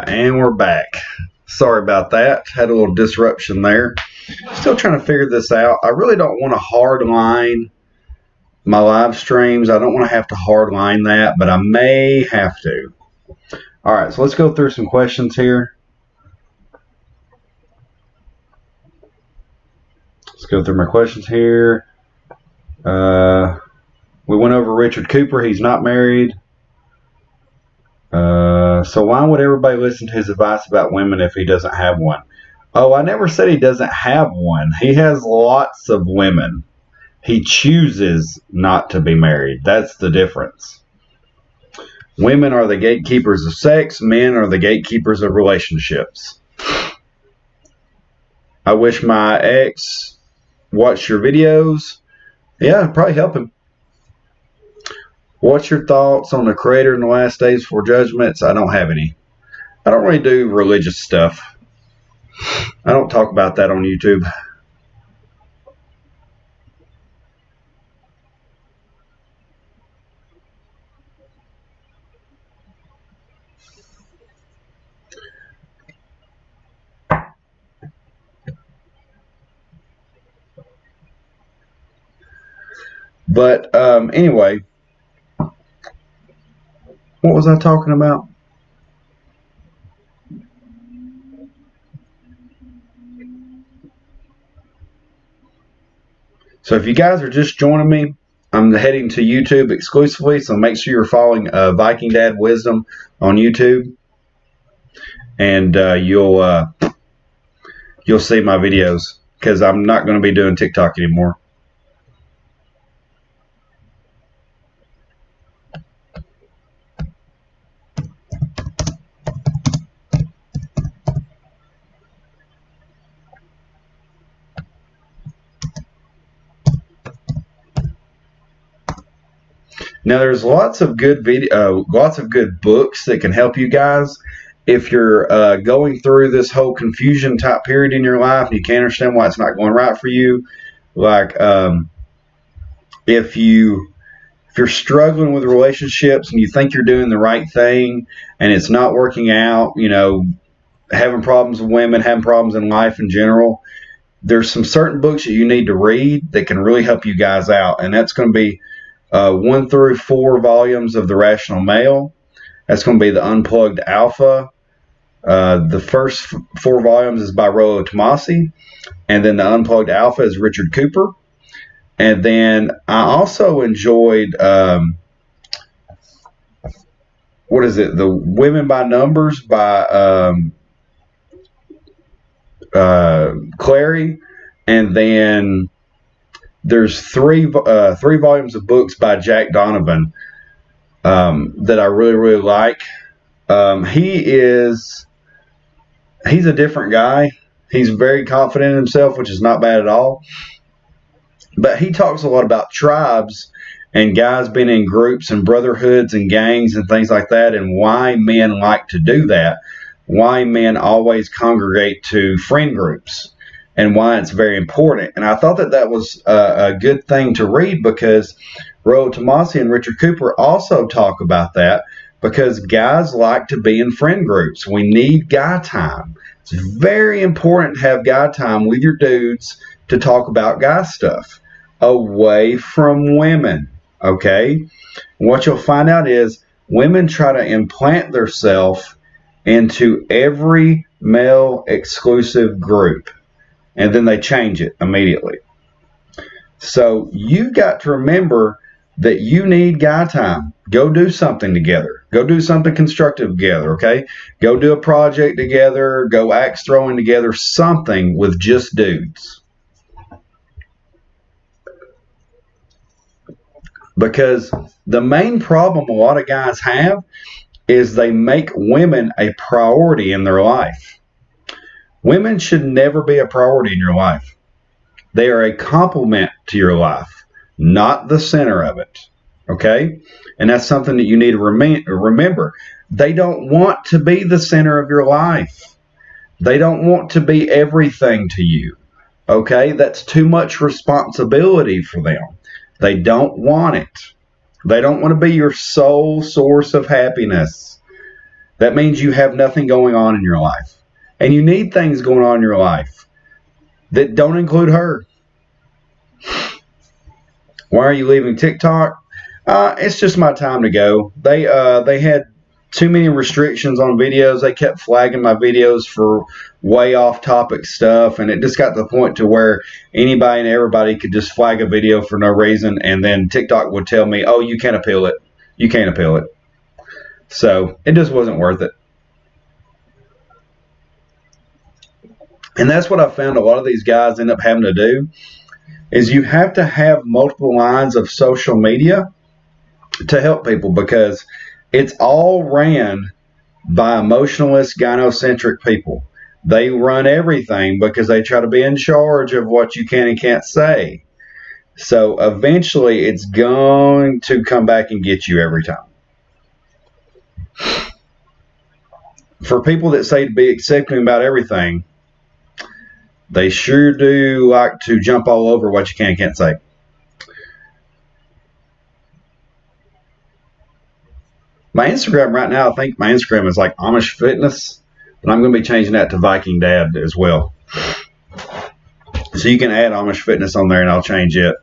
Alright, and we're back. Sorry about that. Had a little disruption there. Still trying to figure this out. I really don't want to hard line my live streams. I don't want to have to hard line that, but I may have to. Alright, so let's go through some questions here. Let's go through my questions here. We went over Richard Cooper. He's not married. So why would everybody listen to his advice about women if he doesn't have one? Oh, I never said he doesn't have one. He has lots of women. He chooses not to be married. That's the difference. Women are the gatekeepers of sex. Men are the gatekeepers of relationships. I wish my ex watched your videos. Yeah, it'd probably help him. What's your thoughts on the Creator in the last days before judgments? I don't have any. I don't really do religious stuff. I don't talk about that on YouTube. But anyway, what was I talking about? So if you guys are just joining me, I'm heading to YouTube exclusively, so make sure you're following Viking Dad Wisdom on YouTube, and you'll see my videos, because I'm not going to be doing TikTok anymore. Now, there's lots of good books that can help you guys if you're going through this whole confusion type period in your life and you can't understand why it's not going right for you. Like if you're struggling with relationships and you think you're doing the right thing and it's not working out, you know, having problems with women, having problems in life in general, there's some certain books that you need to read that can really help you guys out, and that's going to be 1 through 4 volumes of The Rational Male. That's going to be the Unplugged Alpha. The first 4 volumes is by Rollo Tomassi, and then the Unplugged Alpha is Richard Cooper. And then I also enjoyed what is it? The Women by Numbers by Clary, and then there's three volumes of books by Jack Donovan that I really like. He's a different guy. He's very confident in himself, which is not bad at all. But he talks a lot about tribes and guys being in groups and brotherhoods and gangs and things like that, and why men like to do that, why men always congregate to friend groups, and why it's very important. And I thought that was a good thing to read, because Rollo Tomassi and Richard Cooper also talk about that, because guys like to be in friend groups. We need guy time. It's very important to have guy time with your dudes to talk about guy stuff away from women, okay? And what you'll find out is women try to implant themselves into every male exclusive group, and then they change it immediately. So you've got to remember that you need guy time. Go do something together. Go do something constructive together, okay? Go do a project together. Go axe throwing together, something with just dudes. Because the main problem a lot of guys have is they make women a priority in their life. Women should never be a priority in your life. They are a complement to your life, not the center of it. Okay? And that's something that you need to remember. They don't want to be the center of your life. They don't want to be everything to you. Okay? That's too much responsibility for them. They don't want it. They don't want to be your sole source of happiness. That means you have nothing going on in your life. And you need things going on in your life that don't include her. Why are you leaving TikTok? It's just my time to go. They had too many restrictions on videos. They kept flagging my videos for way off topic stuff, and it just got to the point to where anybody and everybody could just flag a video for no reason, and then TikTok would tell me, oh, you can't appeal it. You can't appeal it. So it just wasn't worth it. And that's what I found a lot of these guys end up having to do, is you have to have multiple lines of social media to help people, because it's all ran by emotionalist, gynocentric people. They run everything because they try to be in charge of what you can and can't say. So eventually it's going to come back and get you every time. For people that say to be accepting about everything, they sure do like to jump all over what you can and can't say. My Instagram right now, I think my Instagram is like Amish Fitness, but I'm going to be changing that to Viking Dad as well. So you can add Amish Fitness on there and I'll change it.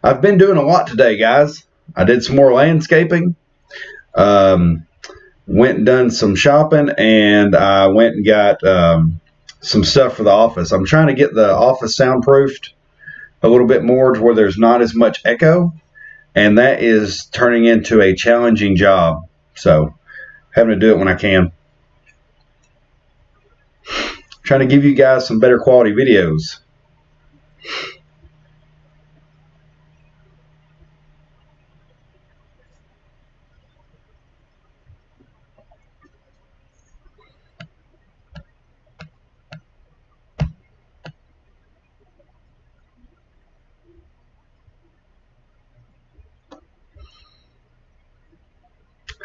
I've been doing a lot today, guys. I did some more landscaping. Went and done some shopping, and I went and got some stuff for the office. I'm trying to get the office soundproofed a little bit more to where there's not as much echo, and that is turning into a challenging job. So having to do it when I can. Trying to give you guys some better quality videos.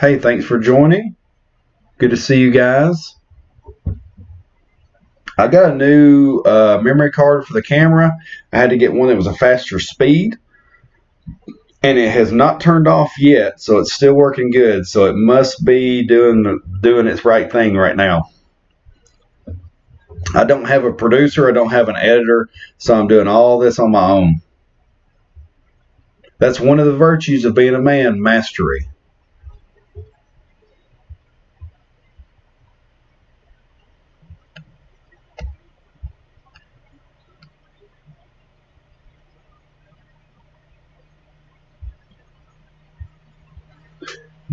Hey, thanks for joining. Good to see you guys. I got a new memory card for the camera. I had to get one that was a faster speed, and it has not turned off yet, so it's still working good. So it must be doing its right thing right now. I don't have a producer. I don't have an editor, so I'm doing all this on my own. That's one of the virtues of being a man, mastery.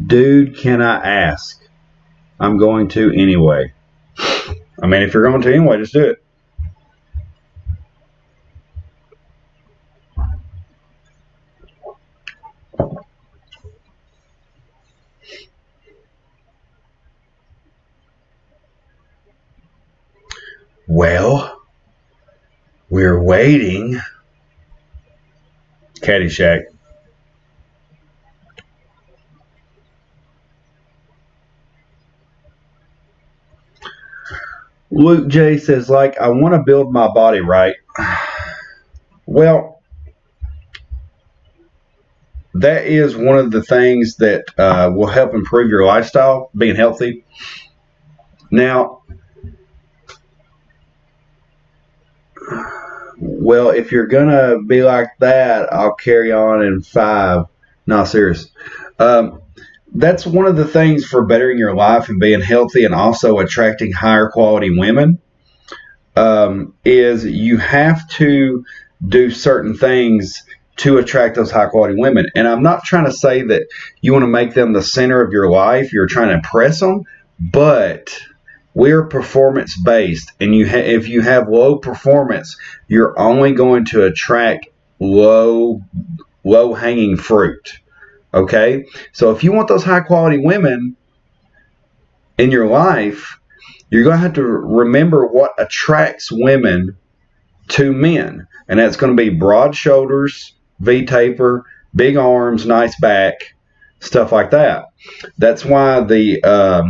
Dude, can I ask? I'm going to anyway. I mean, if you're going to anyway, just do it. Well, we're waiting. Caddyshack. Luke J says, like, I want to build my body right. Well, that is one of the things that will help improve your lifestyle, being healthy. Now, well, if you're going to be like that, I'll carry on in 5. No, serious. That's one of the things for bettering your life and being healthy and also attracting higher quality women, is you have to do certain things to attract those high quality women. And I'm not trying to say that you want to make them the center of your life. You're trying to impress them, but we're performance based, and if you have low performance, you're only going to attract low hanging fruit. Okay, so if you want those high quality women in your life, you're going to have to remember what attracts women to men, and that's going to be broad shoulders, V-taper, big arms, nice back, stuff like that. That's why the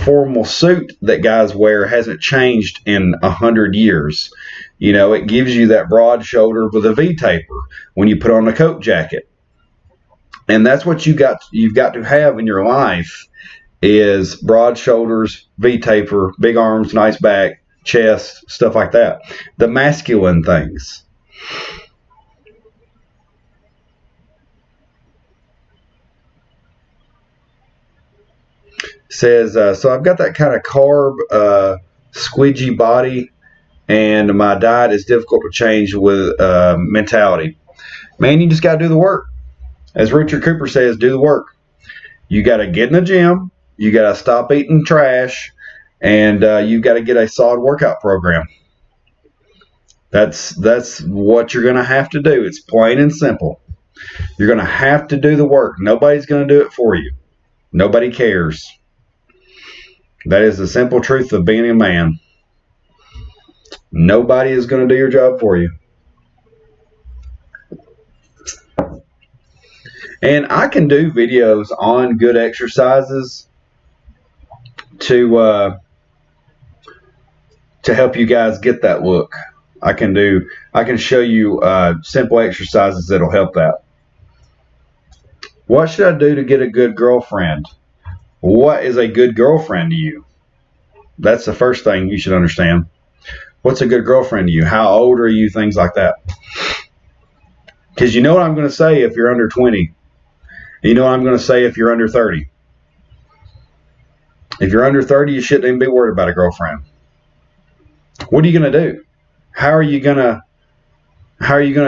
formal suit that guys wear hasn't changed in 100 years. You know, it gives you that broad shoulder with a V-taper when you put on a coat jacket. And that's what you've got to have in your life, is broad shoulders, V-taper, big arms, nice back, chest, stuff like that. The masculine things. Says, so I've got that kind of carb, squidgy body, and my diet is difficult to change with mentality. Man, you just got to do the work. As Richard Cooper says, do the work. You got to get in the gym. You got to stop eating trash, and you got to get a solid workout program. That's what you're going to have to do. It's plain and simple. You're going to have to do the work. Nobody's going to do it for you. Nobody cares. That is the simple truth of being a man. Nobody is going to do your job for you. And I can do videos on good exercises to help you guys get that look. I can show you simple exercises that'll help that. What should I do to get a good girlfriend? What is a good girlfriend to you? That's the first thing you should understand. What's a good girlfriend to you? How old are you? Things like that. Because you know what I'm going to say if you're under 20. You know what I'm going to say if you're under 30. If you're under 30, you shouldn't even be worried about a girlfriend. What are you going to do? How are you going to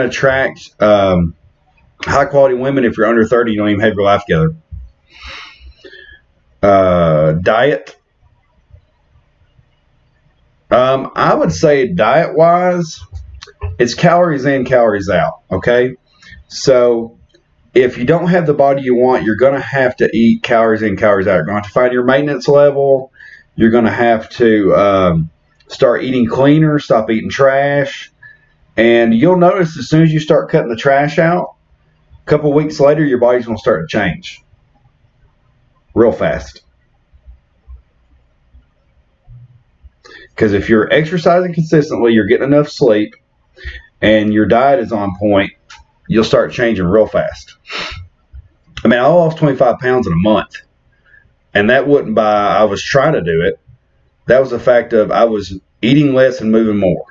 attract high quality women if you're under 30? You don't even have your life together. Diet. I would say diet wise, it's calories in, calories out. Okay, so if you don't have the body you want, you're going to have to eat calories in, calories out. You're going to have to find your maintenance level. You're going to have to start eating cleaner, stop eating trash. And you'll notice as soon as you start cutting the trash out, a couple weeks later, your body's going to start to change real fast. Because if you're exercising consistently, you're getting enough sleep, and your diet is on point, you'll start changing real fast. I mean, I lost 25 pounds in a month. And that wasn't by I was trying to do it. That was the fact of I was eating less and moving more.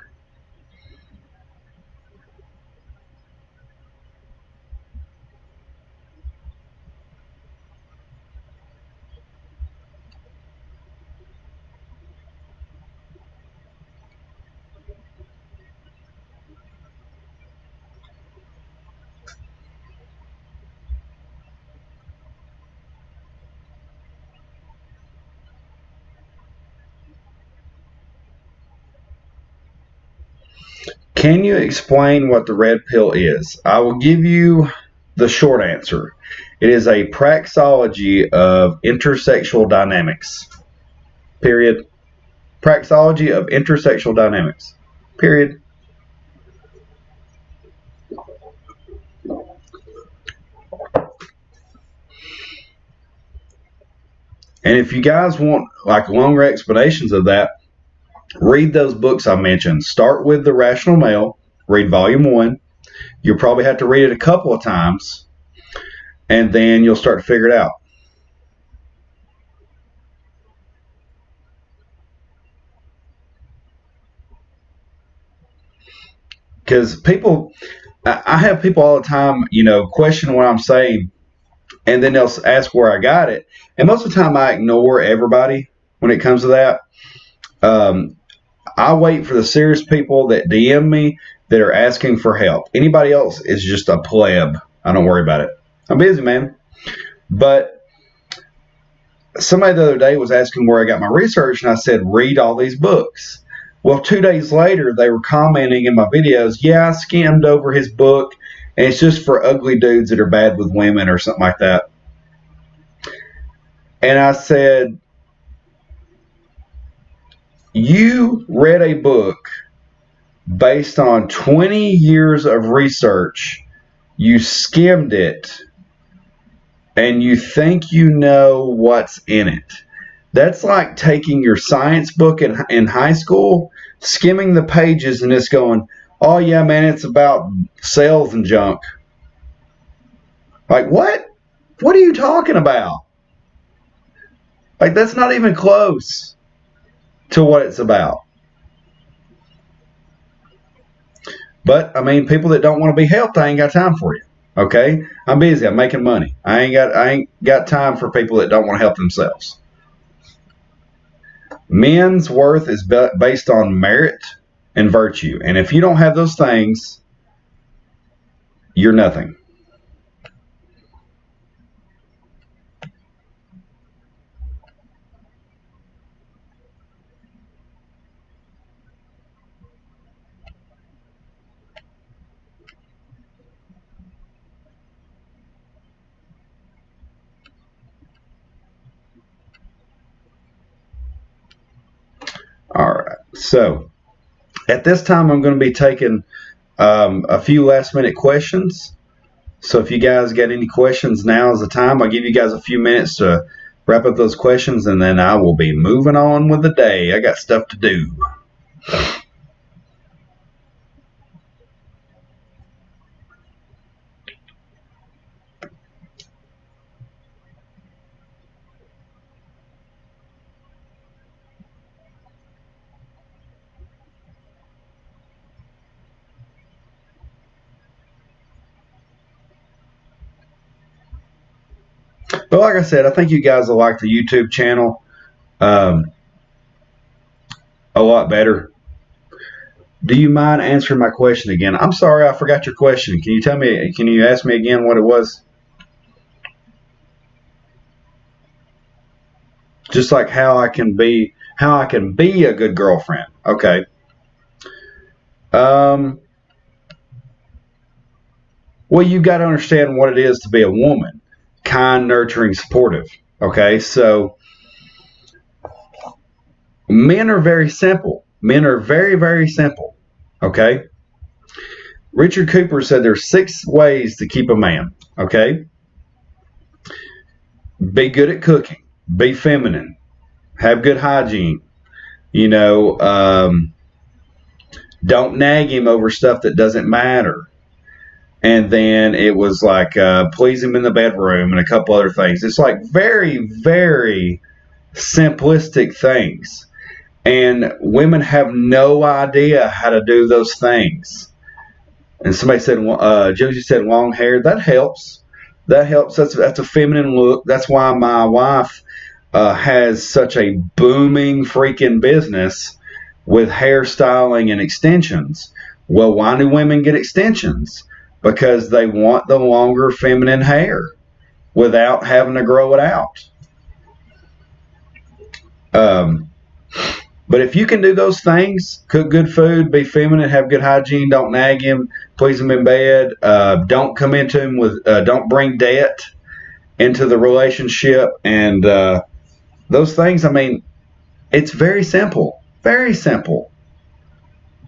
Can you explain what the red pill is? I will give you the short answer. It is a praxeology of intersexual dynamics. Period. Praxeology of intersexual dynamics. Period. And if you guys want like longer explanations of that, read those books I mentioned. Start with The Rational Male. Read volume 1. You'll probably have to read it a couple of times, and then you'll start to figure it out. Because I have people all the time, question what I'm saying, and then they'll ask where I got it. And most of the time I ignore everybody when it comes to that. I wait for the serious people that DM me that are asking for help. Anybody else is just a pleb. I don't worry about it. I'm busy, man. But somebody the other day was asking where I got my research, and I said, read all these books. Well, 2 days later, they were commenting in my videos, yeah, I skimmed over his book, and it's just for ugly dudes that are bad with women or something like that. And I said, you read a book based on 20 years of research. You skimmed it, and you think you know what's in it. That's like taking your science book in high school, skimming the pages, and just going, oh, yeah, man, it's about cells and junk. Like, what? What are you talking about? Like, that's not even close to what it's about. But, I mean, people that don't want to be helped, I ain't got time for you. Okay? I'm busy. I'm making money. I ain't got time for people that don't want to help themselves. Men's worth is based on merit and virtue. And if you don't have those things, you're nothing. All right. So at this time, I'm going to be taking a few last minute questions. So if you guys got any questions, now is the time. I'll give you guys a few minutes to wrap up those questions, and then I will be moving on with the day. I got stuff to do. But like I said, I think you guys will like the YouTube channel a lot better. Do you mind answering my question again? I'm sorry, I forgot your question. Can you tell me? Can you ask me again what it was? Just like how I can be a good girlfriend. Okay. Well, you got to understand what it is to be a woman. Kind, nurturing, supportive. Okay, so men are very simple. Men are very, very simple. Okay. Richard Cooper said there's 6 ways to keep a man. Okay. Be good at cooking. Be feminine. Have good hygiene. You know, don't nag him over stuff that doesn't matter. And then it was like please him in the bedroom and a couple other things. It's like very, very simplistic things. And women have no idea how to do those things. And somebody said, Josie said long hair. That helps. That helps. That's a feminine look. That's why my wife has such a booming freaking business with hairstyling and extensions. Well, why do women get extensions? Because they want the longer feminine hair without having to grow it out. But if you can do those things, cook good food, be feminine, have good hygiene, don't nag him, please him in bed, don't come into him with, don't bring debt into the relationship, and those things, I mean, it's very simple. Very simple.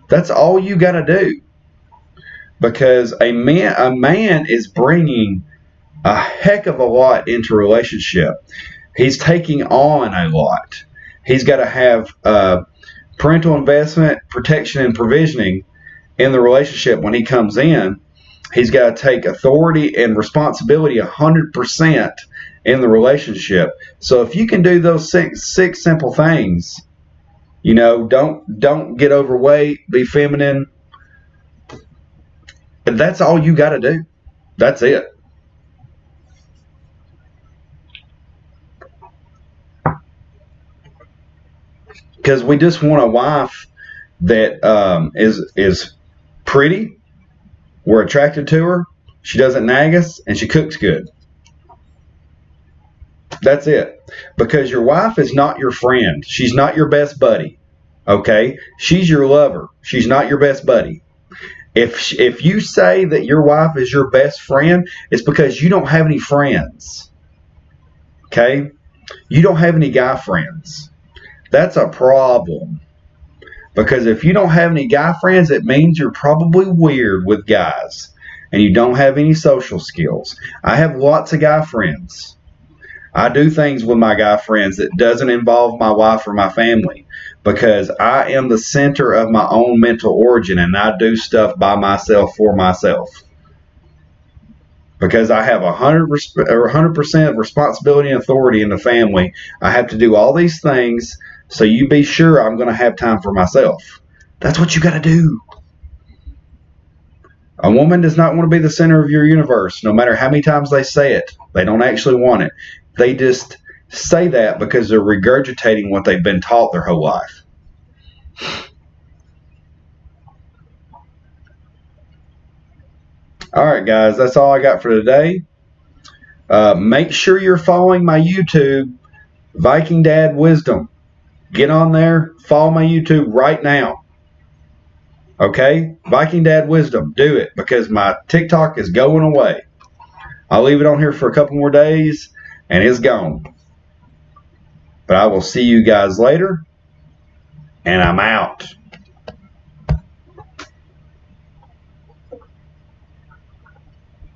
That's all you got to do. Because a man is bringing a heck of a lot into a relationship. He's taking on a lot. He's got to have parental investment, protection, and provisioning in the relationship when he comes in. He's got to take authority and responsibility 100% in the relationship. So if you can do those six simple things, you know, don't get overweight, be feminine. That's all you got to do. That's it. Because we just want a wife that is pretty. We're attracted to her. She doesn't nag us, and she cooks good. That's it. Because your wife is not your friend. She's not your best buddy. Okay? She's your lover. She's not your best buddy. If you say that your wife is your best friend, it's because you don't have any friends. Okay? You don't have any guy friends. That's a problem. Because if you don't have any guy friends, it means you're probably weird with guys. And you don't have any social skills. I have lots of guy friends. I do things with my guy friends that doesn't involve my wife or my family. Because I am the center of my own mental origin, and I do stuff by myself for myself. because I have 100% responsibility and authority in the family. I have to do all these things, so you be sure I'm going to have time for myself. That's what you got to do. A woman does not want to be the center of your universe, no matter how many times they say it. They don't actually want it. They just say that because they're regurgitating what they've been taught their whole life. All right, guys, that's all I got for today. Make sure you're following my YouTube, Viking Dad Wisdom. Get on there, follow my YouTube right now. Okay? Viking Dad Wisdom. Do it, because my TikTok is going away. I'll leave it on here for a couple more days, and it's gone. But I will see you guys later, and I'm out.